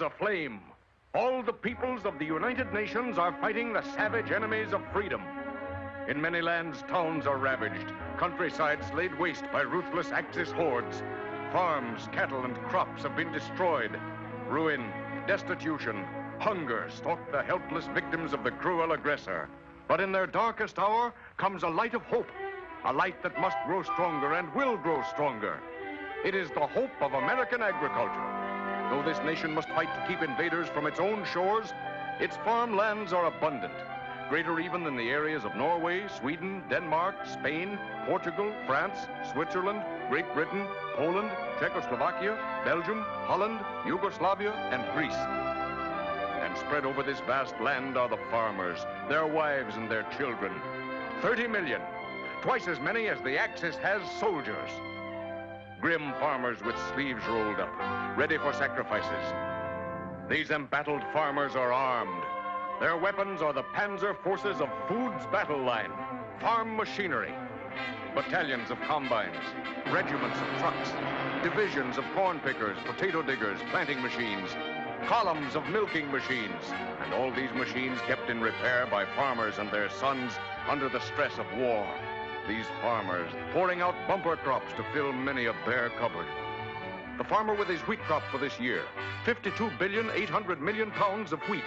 aflame. All the peoples of the United Nations are fighting the savage enemies of freedom. In many lands, towns are ravaged, countrysides laid waste by ruthless Axis hordes. Farms, cattle, and crops have been destroyed. Ruin, destitution, hunger stalk the helpless victims of the cruel aggressor. But in their darkest hour comes a light of hope, a light that must grow stronger and will grow stronger. It is the hope of American agriculture. Though this nation must fight to keep invaders from its own shores, its farmlands are abundant, greater even than the areas of Norway, Sweden, Denmark, Spain, Portugal, France, Switzerland, Great Britain, Poland, Czechoslovakia, Belgium, Holland, Yugoslavia, and Greece. And spread over this vast land are the farmers, their wives and their children. 30 million, twice as many as the Axis has soldiers. Grim farmers with sleeves rolled up, ready for sacrifices. These embattled farmers are armed. Their weapons are the panzer forces of food's battle line, farm machinery, battalions of combines, regiments of trucks, divisions of corn pickers, potato diggers, planting machines, columns of milking machines, and all these machines kept in repair by farmers and their sons under the stress of war. These farmers pouring out bumper crops to fill many a bare cupboard. The farmer with his wheat crop for this year, 52,800,000,000 pounds of wheat.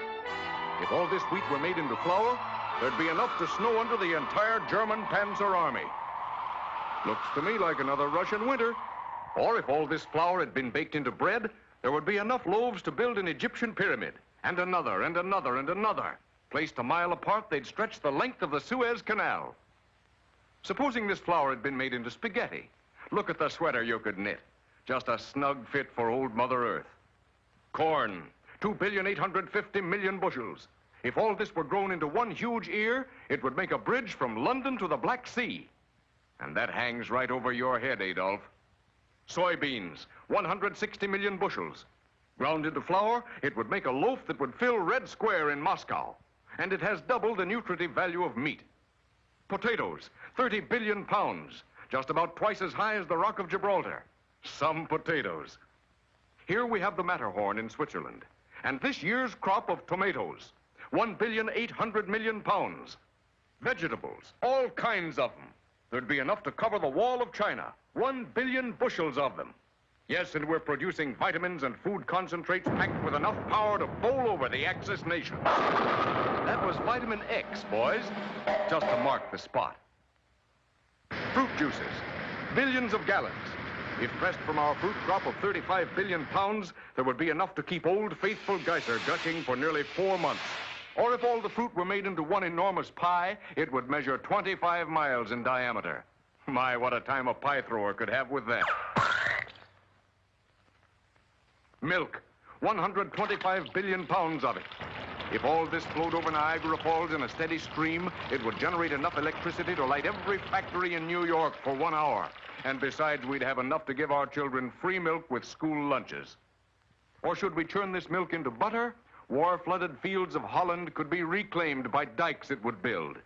If all this wheat were made into flour, there'd be enough to snow under the entire German Panzer Army. Looks to me like another Russian winter. Or if all this flour had been baked into bread, there would be enough loaves to build an Egyptian pyramid, and another, and another, and another. Placed a mile apart, they'd stretch the length of the Suez Canal. Supposing this flour had been made into spaghetti, look at the sweater you could knit. Just a snug fit for old Mother Earth. Corn, 2,850,000,000 bushels. If all this were grown into one huge ear, it would make a bridge from London to the Black Sea. And that hangs right over your head, Adolf. Soybeans, 160 million bushels. Ground into flour, it would make a loaf that would fill Red Square in Moscow. And it has double the nutritive value of meat. Potatoes, 30 billion pounds, just about twice as high as the Rock of Gibraltar. Some potatoes. Here we have the Matterhorn in Switzerland, and this year's crop of tomatoes, 1,800,000,000 pounds. Vegetables, all kinds of them. There'd be enough to cover the wall of China, 1 billion bushels of them. Yes, and we're producing vitamins and food concentrates packed with enough power to bowl over the Axis nation. That was vitamin X, boys, just to mark the spot. Fruit juices, billions of gallons. If pressed from our fruit crop of 35 billion pounds, there would be enough to keep old faithful Geyser gushing for nearly 4 months. Or if all the fruit were made into one enormous pie, it would measure 25 miles in diameter. My, what a time a pie thrower could have with that. Milk, 125 billion pounds of it. If all this flowed over Niagara Falls in a steady stream, it would generate enough electricity to light every factory in New York for 1 hour. And besides, we'd have enough to give our children free milk with school lunches. Or should we turn this milk into butter? War-flooded fields of Holland could be reclaimed by dikes it would build.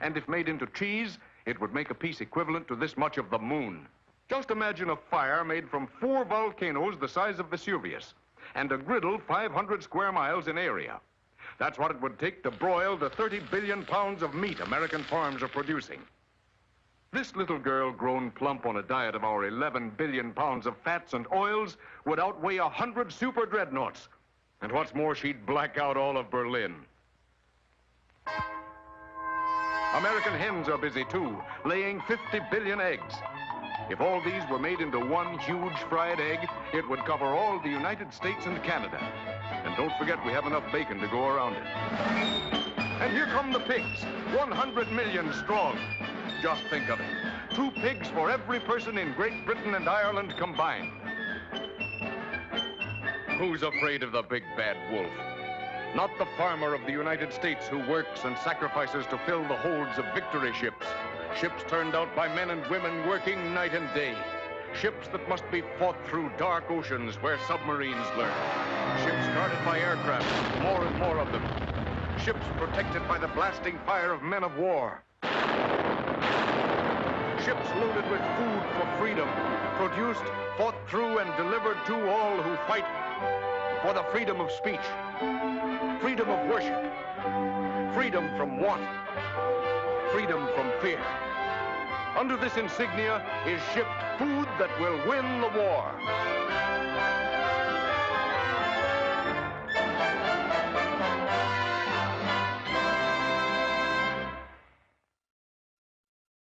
And if made into cheese, it would make a piece equivalent to this much of the moon. Just imagine a fire made from 4 volcanoes the size of Vesuvius, and a griddle 500 square miles in area. That's what it would take to broil the 30 billion pounds of meat American farms are producing. This little girl grown plump on a diet of our 11 billion pounds of fats and oils would outweigh 100 super dreadnoughts. And what's more, she'd black out all of Berlin. American hens are busy too, laying 50 billion eggs. If all these were made into one huge fried egg, it would cover all the United States and Canada. And don't forget, we have enough bacon to go around it. And here come the pigs, 100 million strong. Just think of it. 2 pigs for every person in Great Britain and Ireland combined. Who's afraid of the big bad wolf? Not the farmer of the United States who works and sacrifices to fill the holds of victory ships. Ships turned out by men and women working night and day. Ships that must be fought through dark oceans where submarines lurk. Ships guarded by aircraft, more and more of them. Ships protected by the blasting fire of men of war. Ships loaded with food for freedom, produced, fought through, and delivered to all who fight. for the freedom of speech, freedom of worship, freedom from want, freedom from fear. Under this insignia is shipped food that will win the war.